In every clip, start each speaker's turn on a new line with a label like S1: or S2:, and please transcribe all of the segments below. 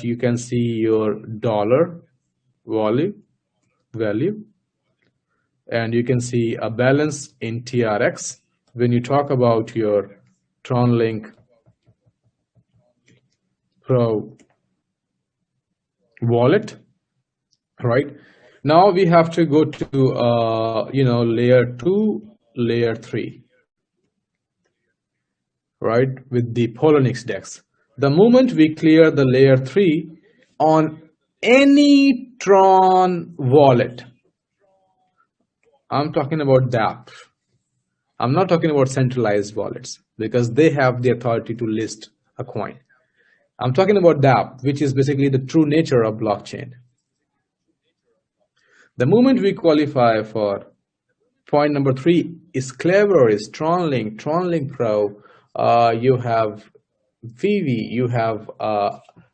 S1: you can see your dollar value, and you can see a balance in TRX. When you talk about your TronLink Pro wallet, right? Now we have to go to layer 2, layer 3, right, with the Poloniex DEX. The moment we clear the layer 3 on any Tron wallet, I'm talking about DApp. I'm not talking about centralized wallets because they have the authority to list a coin. I'm talking about DApp, which is basically the true nature of blockchain. The moment we qualify for point number 3 is clever, is TronLink Pro. You have Vivi, you have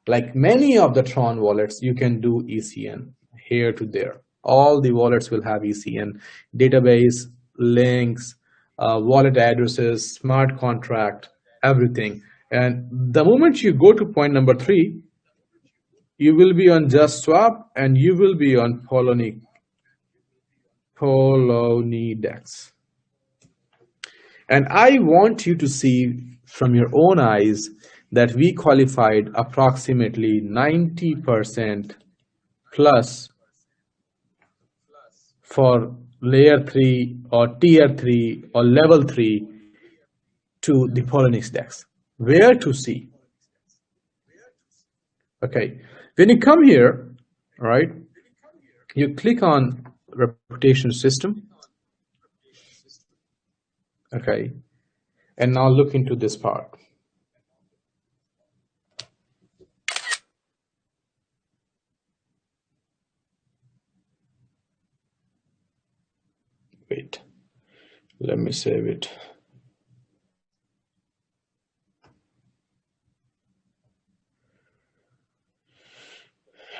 S1: like many of the Tron wallets, you can do ECN here to there. All the wallets will have ECN, database, links, wallet addresses, smart contract, everything. And the moment you go to point number 3, you will be on JustSwap and you will be on Poloniex. And I want you to see from your own eyes that we qualified approximately 90% plus for layer 3 or tier 3 or level 3 to the Poloniex DEX. Where to see? Okay, when you come here, right, you click on reputation system. Okay, and now look into this part. Wait, let me save it.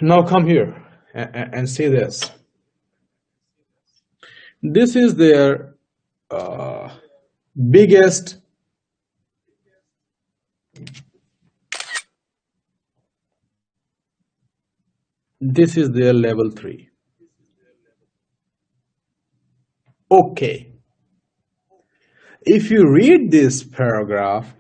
S1: Now come here and see this. This is their biggest this is their level 3. Okay, if you read this paragraph,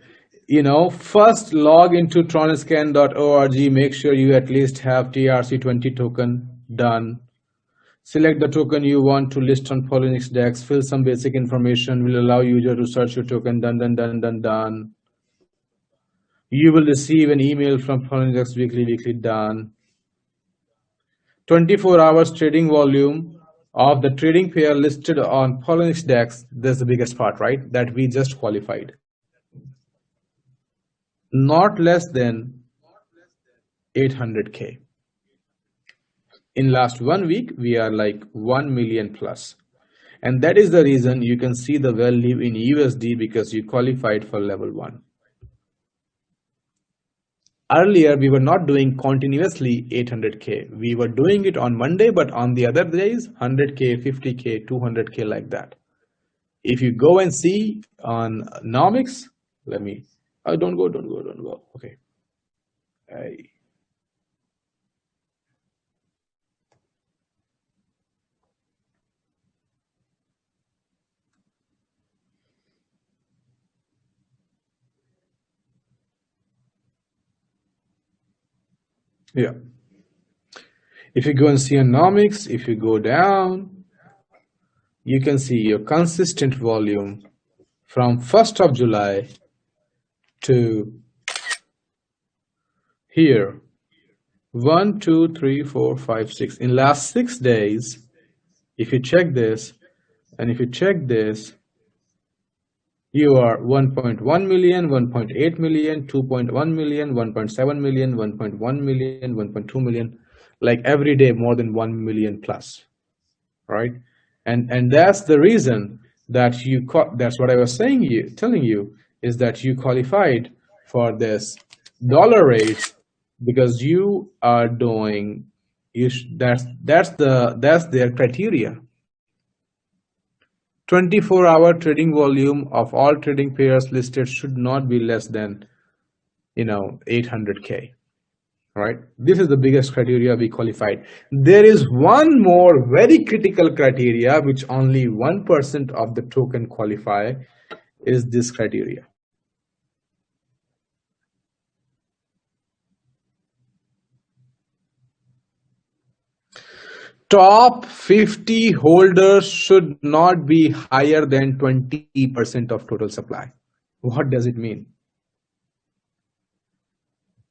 S1: first log into tronscan.org, make sure you at least have TRC20 token done. Select the token you want to list on Poloniex DEX, fill some basic information, will allow user to search your token, done. You will receive an email from Poloniex DEX weekly, done. 24 hours trading volume of the trading pair listed on Poloniex DEX. That's the biggest part, right? That we just qualified. Not less than 800K. In last 1 week, we are like 1 million plus. And that is the reason you can see the value in USD because you qualified for level 1. Earlier, we were not doing continuously 800K. We were doing it on Monday, but on the other days, 100K, 50K, 200K like that. If you go and see on Nomics, don't go. Okay. Yeah. If you go and see Nomics, if you go down, you can see your consistent volume from 1st of July to here. 1, 2, 3, 4, 5, 6. In last 6 days, if you check this, and if you check this, you are 1.1 million, 1.8 million, 2.1 million, 1.7 million, 1.1 million, 1.2 million, like every day more than 1 million plus, right? And that's the reason that that's what I was telling you is that you qualified for this dollar rates because you are doing that's their criteria. 24-hour trading volume of all trading pairs listed should not be less than 800K. right? This is the biggest criteria we qualified. There is one more very critical criteria which only 1% of the token qualify, is this criteria. Top 50 holders should not be higher than 20% of total supply. What does it mean?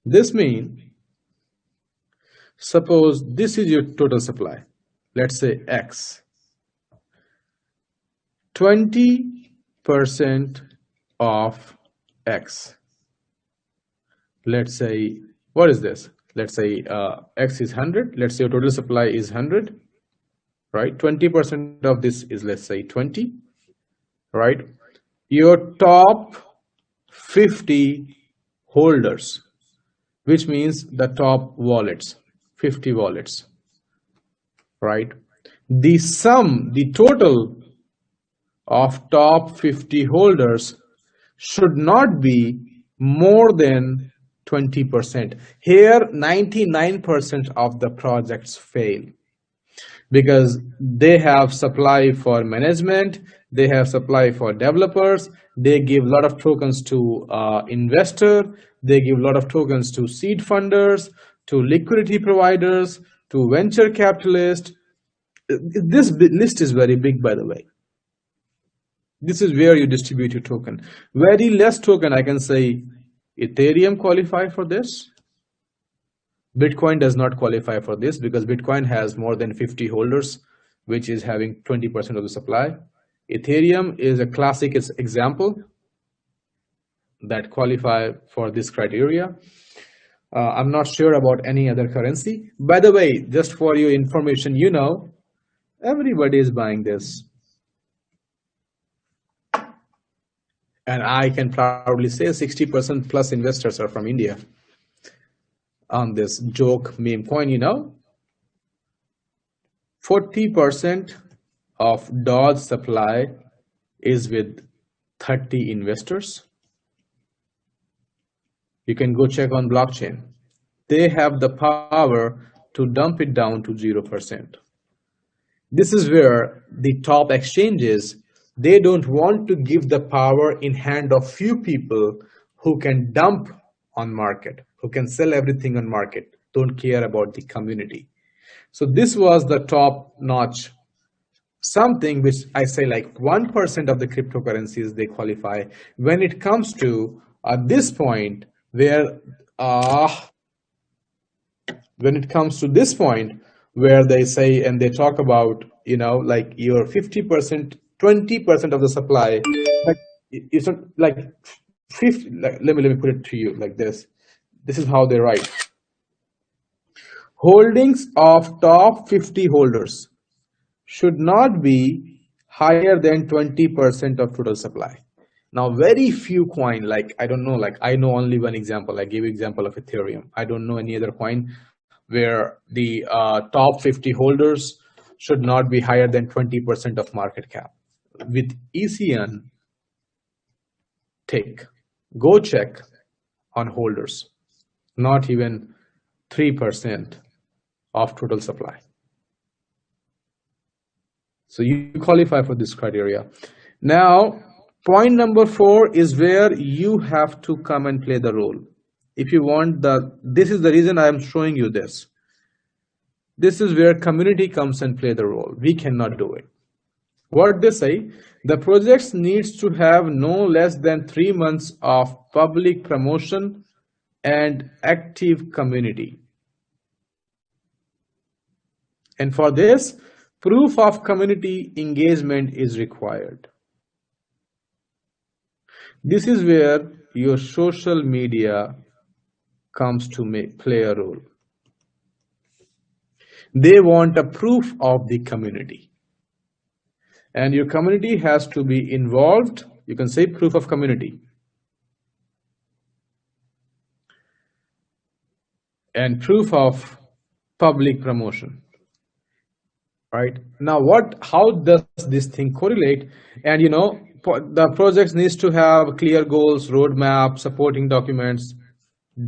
S1: This means, suppose this is your total supply, let's say X. 20% of X. Let's say, what is this? Let's say X is 100. Let's say your total supply is 100, right? 20% of this is, let's say, 20, right? Your top 50 holders, which means the top wallets, 50 wallets, right? The sum, the total of top 50 holders should not be more than 20%. Here, 99% of the projects fail because they have supply for management, they have supply for developers, they give a lot of tokens to investor, they give a lot of tokens to seed funders, to liquidity providers, to venture capitalists. This list is very big, by the way. This is where you distribute your token. Very less token, I can say Ethereum qualify for this. Bitcoin does not qualify for this because Bitcoin has more than 50 holders, which is having 20% of the supply. Ethereum is a classic example that qualify for this criteria. I'm not sure about any other currency. By the way, just for your information, you know, everybody is buying this. And I can proudly say 60% plus investors are from India on this joke meme coin, you know. 40% of DOG's supply is with 30 investors. You can go check on blockchain. They have the power to dump it down to 0%. This is where the top exchanges, they don't want to give the power in hand of few people who can dump on market, who can sell everything on market, don't care about the community. So this was the top notch, something which I say like 1% of the cryptocurrencies they qualify. When it comes to this point where they say and they talk about, you know, like your 50%, 20% of the supply, like it's not like 50, like, let me put it to you like this. This is how they write. Holdings of top 50 holders should not be higher than 20% of total supply. Now, very few coin, like, I don't know, like I know only one example. I gave you example of Ethereum. I don't know any other coin where the top 50 holders should not be higher than 20% of market cap. With ECN, go check on holders, not even 3% of total supply. So you qualify for this criteria. Now, point number 4 is where you have to come and play the role. If you want this is the reason I am showing you this. This is where community comes and play the role. We cannot do it. What they say, the projects needs to have no less than 3 months of public promotion and active community. And for this, proof of community engagement is required. This is where your social media comes to play a role. They want a proof of the community. And your community has to be involved. You can say proof of community. And proof of public promotion. Right? Now, how does this thing correlate? And, you know, the project needs to have clear goals, roadmap, supporting documents.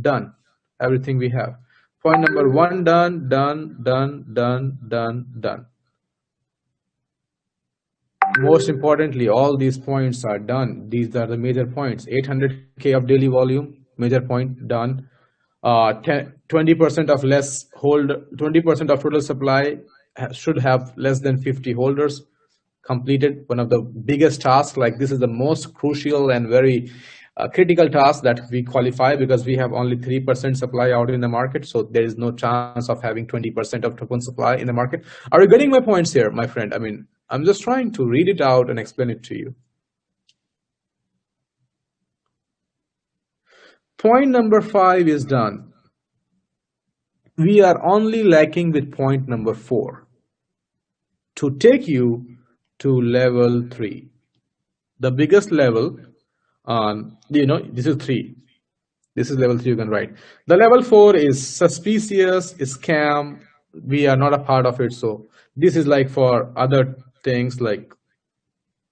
S1: Done. Everything we have. Point number one, done, done, done, done, done, done. Most importantly, all these points are done. These are the major points. 800K of daily volume, major point, done. 20% of less hold, 20% of total supply should have less than 50 holders, completed. One of the biggest tasks, like this is the most crucial and very critical task that we qualify, because we have only 3% supply out in the market, so there is no chance of having 20% of token supply in the market. Are you getting my points here, my friend? I mean, I'm just trying to read it out and explain it to you. Point number 5 is done. We are only lacking with point number 4 to take you to level 3. The biggest level on, this is 3. This is level 3, you can write. The level 4 is suspicious, scam. We are not a part of it. So this is like for other things, like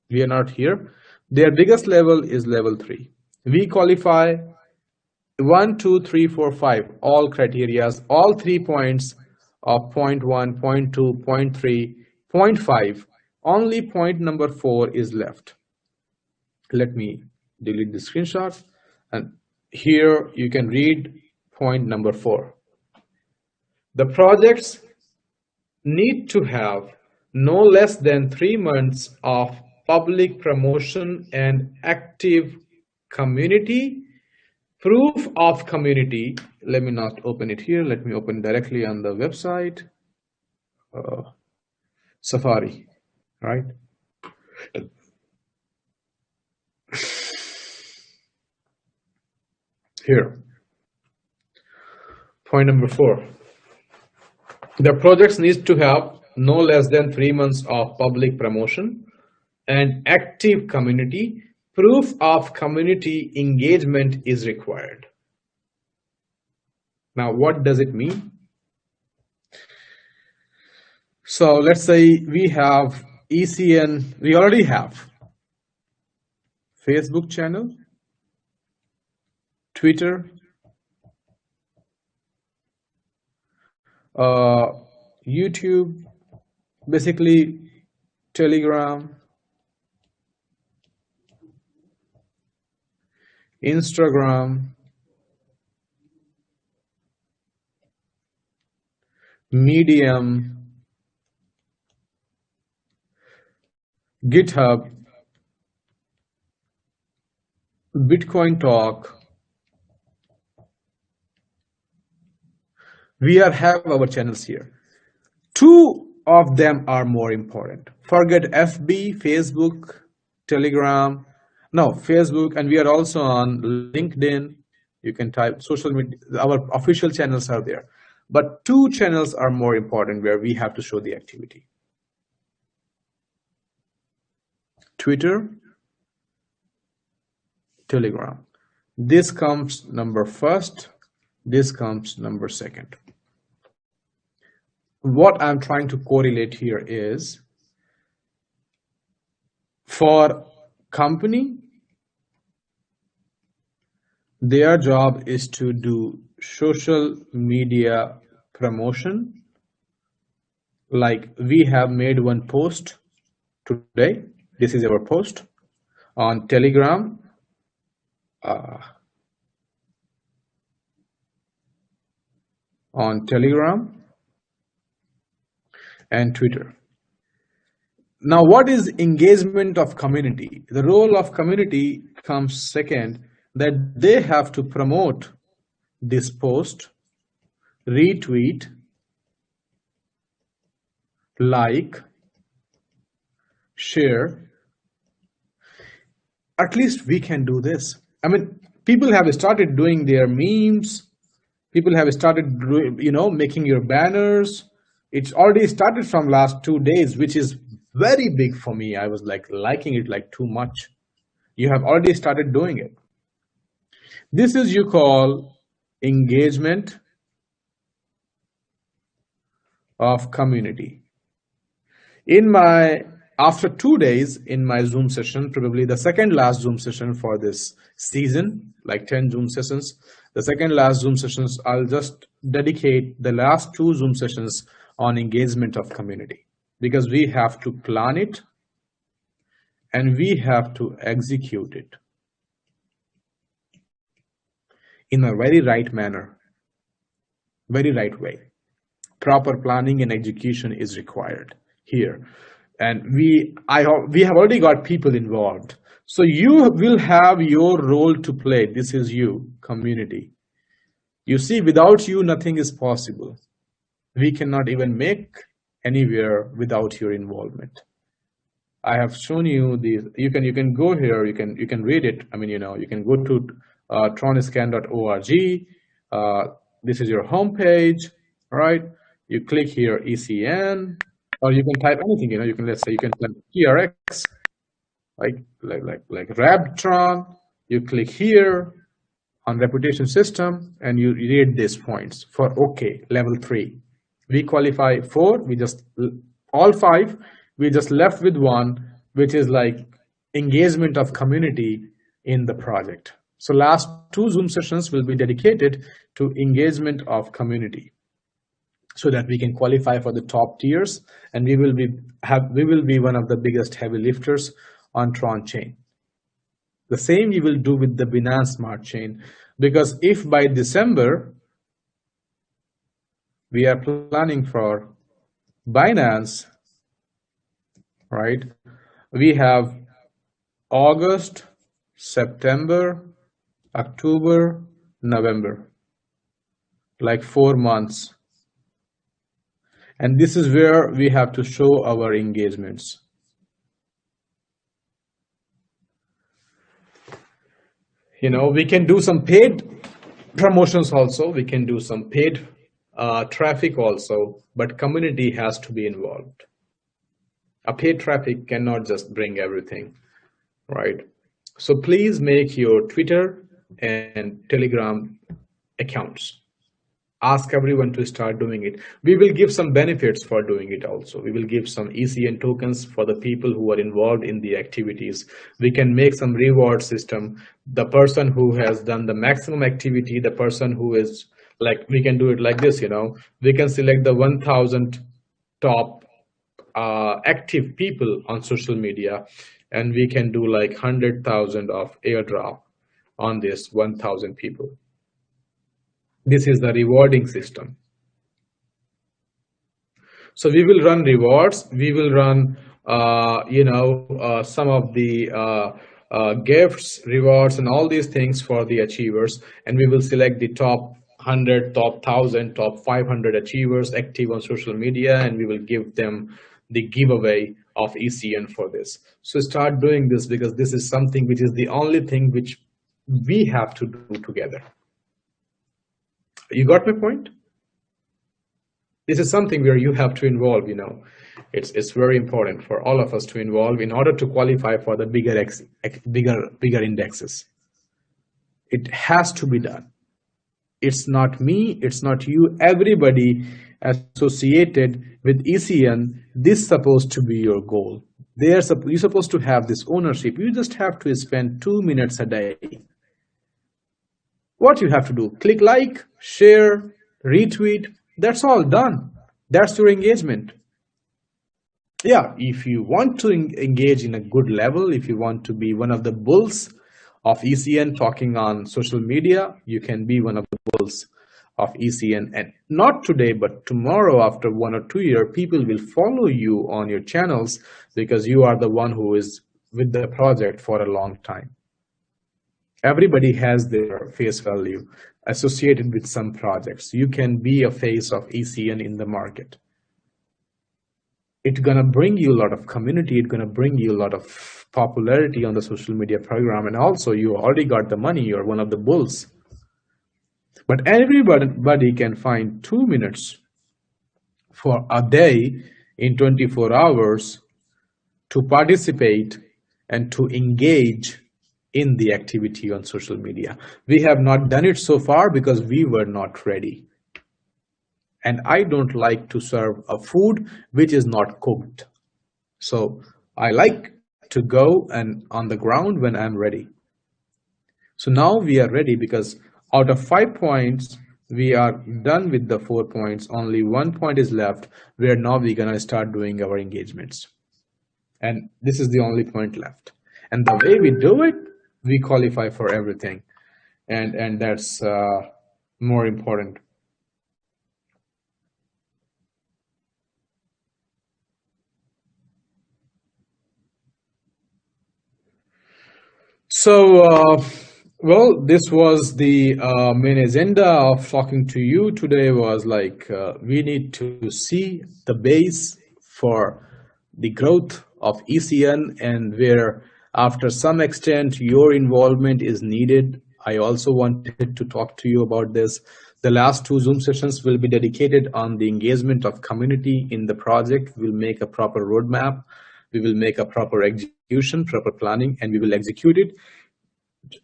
S1: we are not here. Their biggest level is level 3. We qualify 1, 2, 3, 4, 5, all criterias, all 3 points of point 1, point 2, point 3, point 5. Only point number 4 is left. Let me delete the screenshot, and here you can read point number 4. The projects need to have no less than 3 months of public promotion and active community. Proof of community, let me not open it here, let me open directly on the website, Safari, right? Here, point number 4. The projects need to have no less than 3 months of public promotion and active community. Proof of community engagement is required. Now, what does it mean? So let's say we have ECN, we already have Facebook channel, Twitter, YouTube, basically Telegram, Instagram, Medium, GitHub, Bitcoin Talk. We have our channels here. 2 of them are more important. Forget FB, Facebook, Telegram. No, Facebook, and we are also on LinkedIn. You can type social media. Our official channels are there. But 2 channels are more important where we have to show the activity. Twitter, Telegram. This comes number 1st. This comes number 2nd. What I'm trying to correlate here is, for company, their job is to do social media promotion. Like we have made one post today. This is our post on Telegram. On Telegram and Twitter. Now, what is engagement of community? The role of community comes second, that they have to promote this post, retweet, like, share. At least we can do this. I mean, people have started doing their memes. People have started, making your banners. It's already started from last 2 days, which is very big for me. I was like liking it like too much. You have already started doing it. This is you call engagement of community. After 2 days in my Zoom session, probably the second last Zoom session for this season, like 10 Zoom sessions, The second last Zoom sessions, I'll just dedicate the last 2 Zoom sessions on engagement of community, because we have to plan it and we have to execute it in a very right manner, very right way. Proper planning and execution is required here. And we have already got people involved. So you will have your role to play. This is you, community. You see, without you, nothing is possible. We cannot even make anywhere without your involvement. I have shown you these. You can go here. You can read it. I mean, you can go to troniscan.org. This is your homepage, right? You click here ECN, or you can type anything. You can, let's say you can type TRX, like Rabtron. You click here on reputation system, and you read these points for OK level 3. We qualify 4. We just all 5. We just left with 1, which is like engagement of community in the project. So last 2 Zoom sessions will be dedicated to engagement of community, so that we can qualify for the top tiers, and we will be one of the biggest heavy lifters on Tron chain. The same we will do with the Binance Smart Chain, because if by December we are planning for Binance, right? We have August, September, October, November, like 4 months. And this is where we have to show our engagements. We can do some paid promotions also. We can do some paid traffic also, but community has to be involved. A paid traffic cannot just bring everything, right? So please make your Twitter and Telegram accounts. Ask everyone to start doing it. We will give some benefits for doing it also. We will give some ECN tokens for the people who are involved in the activities. We can make some reward system. The person who has done the maximum activity, the person who is like, we can do it like this, we can select the 1,000 top active people on social media, and we can do like 100,000 of airdrop on this 1,000 people. This is the rewarding system. So we will run rewards. We will run, some of the gifts, rewards, and all these things for the achievers. And we will select the top 100, top 1,000, top 500 achievers active on social media, and we will give them the giveaway of ECN for this. So start doing this, because this is something which is the only thing which we have to do together. You got my point? This is something where you have to involve, it's very important for all of us to involve in order to qualify for the bigger indexes. It has to be done. It's not me, it's not you, everybody associated with ECN, this is supposed to be your goal. You're supposed to have this ownership. You just have to spend 2 minutes a day. What you have to do, click like, share, retweet, that's all done. That's your engagement. Yeah, if you want to engage in a good level, if you want to be one of the bulls of ECN talking on social media, you can be one of the bulls of ECN. And not today, but tomorrow, after 1 or 2 years, people will follow you on your channels because you are the one who is with the project for a long time. Everybody has their face value associated with some projects. You can be a face of ECN in the market. It's gonna bring you a lot of community. It's gonna bring you a lot of popularity on the social media program. And also you already got the money. You're one of the bulls. But everybody can find 2 minutes for a day in 24 hours to participate and to engage in the activity on social media. We have not done it so far because we were not ready. And I don't like to serve a food which is not cooked. So I like to go and on the ground when I'm ready. So now we are ready because Out of 5 points, we are done with the 4 points. Only 1 point is left where now we're going to start doing our engagements. And this is the only point left. And the way we do it, we qualify for everything. And that's more important. So, well, this was the main agenda of talking to you today was like we need to see the base for the growth of ECN and where after some extent your involvement is needed. I also wanted to talk to you about this. The last 2 Zoom sessions will be dedicated on the engagement of community in the project. We'll make a proper roadmap. We will make a proper execution, proper planning, and we will execute it.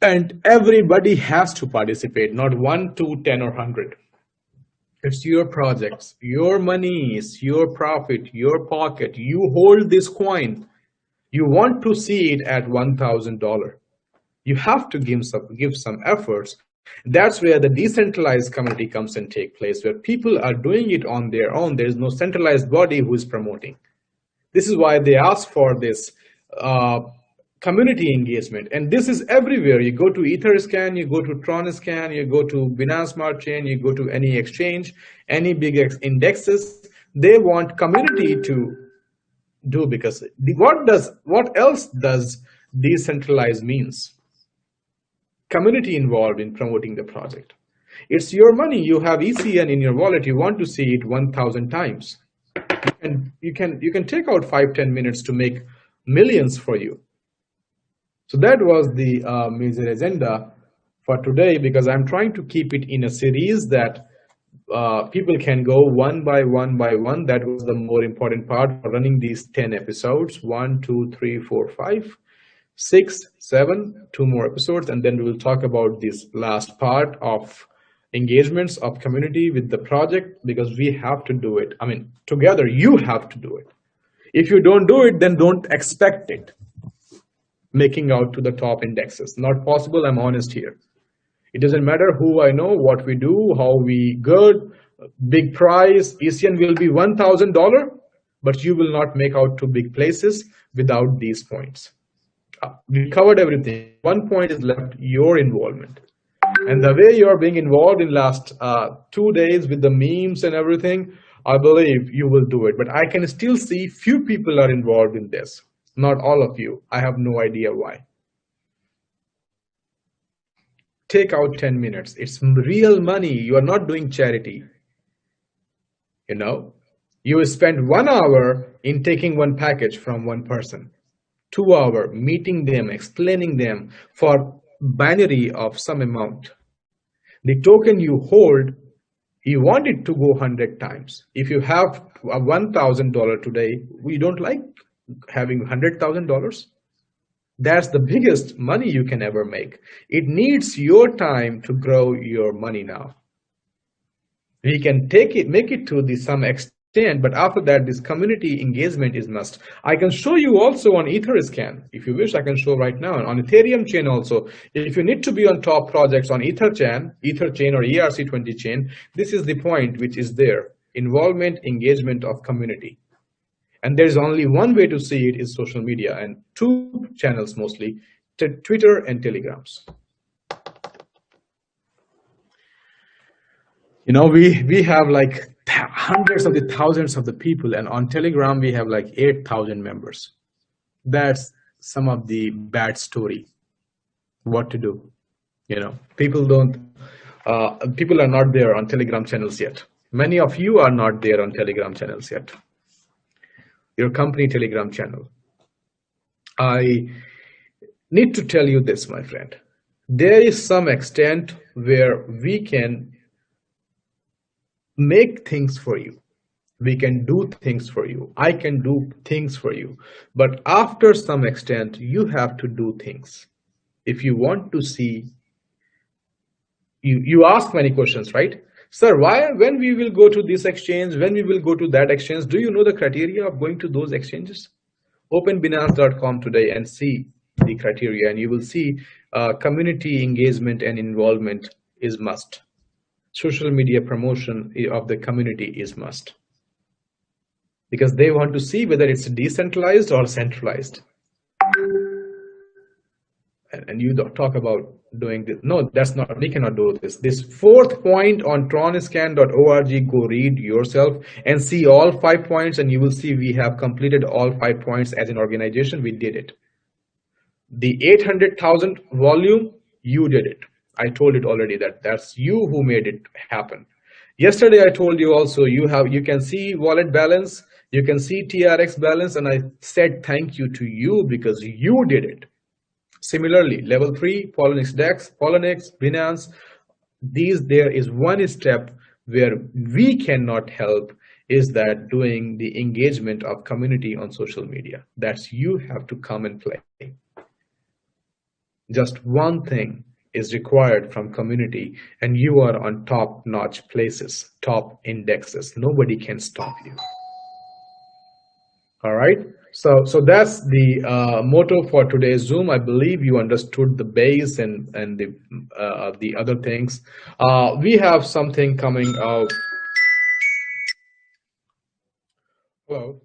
S1: And everybody has to participate, not 1, 2, 10, or 100. It's your projects, your money, it's your profit, your pocket. You hold this coin. You want to see it at $1,000. You have to give some efforts. That's where the decentralized community comes and take place, where people are doing it on their own. There is no centralized body who is promoting. This is why they ask for this community engagement. And this is everywhere. You go to EtherScan, you go to Troniscan, you go to Binance Smart Chain, you go to any exchange, any big indexes, they want community to do, because what else does decentralized means? Community involved in promoting the project. It's your money. You have ECN in your wallet. You want to see it 1,000 times. And you can take out 5-10 minutes to make millions for you. So that was the major agenda for today, because I'm trying to keep it in a series that people can go one by one by one. That was the more important part for running these 10 episodes. 1, 2, 3, 4, 5, 6, 7, 2 more episodes. And then we will talk about this last part of engagements of community with the project, because we have to do it. I mean, together, you have to do it. If you don't do it, then don't expect it. Making out to the top indexes. Not possible, I'm honest here. It doesn't matter who I know, what we do, how we good, big price, ECN will be $1,000, but you will not make out to big places without these points. We covered everything. 1 point is left, your involvement. And the way you are being involved in last 2 days with the memes and everything, I believe you will do it. But I can still see few people are involved in this. Not all of you. I have no idea why. Take out 10 minutes. It's real money. You are not doing charity. You know, you will spend 1 hour in taking one package from one person, 2 hours meeting them, explaining them for binary of some amount. The token you hold, you want it to go 100 times. If you have a $1,000 today, we don't like having $100,000. That's the biggest money you can ever make. It needs your time to grow your money now. We can make it to some extent, but after that, this community engagement is must. I can show you also on EtherScan. If you wish, I can show right now. On Ethereum chain also. If you need to be on top projects on Ether chain or ERC20 chain, this is the point which is there. Involvement, engagement of community. And there's only one way to see it is social media, and 2 channels mostly, Twitter and Telegrams. You know, we have like hundreds of the thousands of the people, and on Telegram we have like 8,000 members. That's some of the bad story. What to do? You know, people are not there on Telegram channels yet. Many of you are not there on Telegram channels yet. Your company Telegram channel. I need to tell you this, my friend. There is some extent where we can make things for you. We can do things for you. I can do things for you. But after some extent, you have to do things. If you want to see, you ask many questions, right? Sir, when we will go to this exchange, when we will go to that exchange, do you know the criteria of going to those exchanges? Open Binance.com today and see the criteria, and you will see community engagement and involvement is must. Social media promotion of the community is must, because they want to see whether it's decentralized or centralized. And you talk about doing this. No, that's not, we cannot do this. This fourth point on tronscan.org, go read yourself and see all 5 points, and you will see we have completed all 5 points as an organization. We did it. The 800,000 volume, you did it. I told it already that that's you who made it happen. Yesterday I told you also, you can see wallet balance, you can see TRX balance, and I said thank you to you because you did it. Similarly, level 3, Poloniex DEX, Poloniex, Binance, there is one step where we cannot help, is that doing the engagement of community on social media. That's you have to come and play. Just one thing is required from community, and you are on top-notch places, top indexes. Nobody can stop you. All right. So that's the motto for today's Zoom. I believe you understood the base and the other things. We have something coming out. Hello.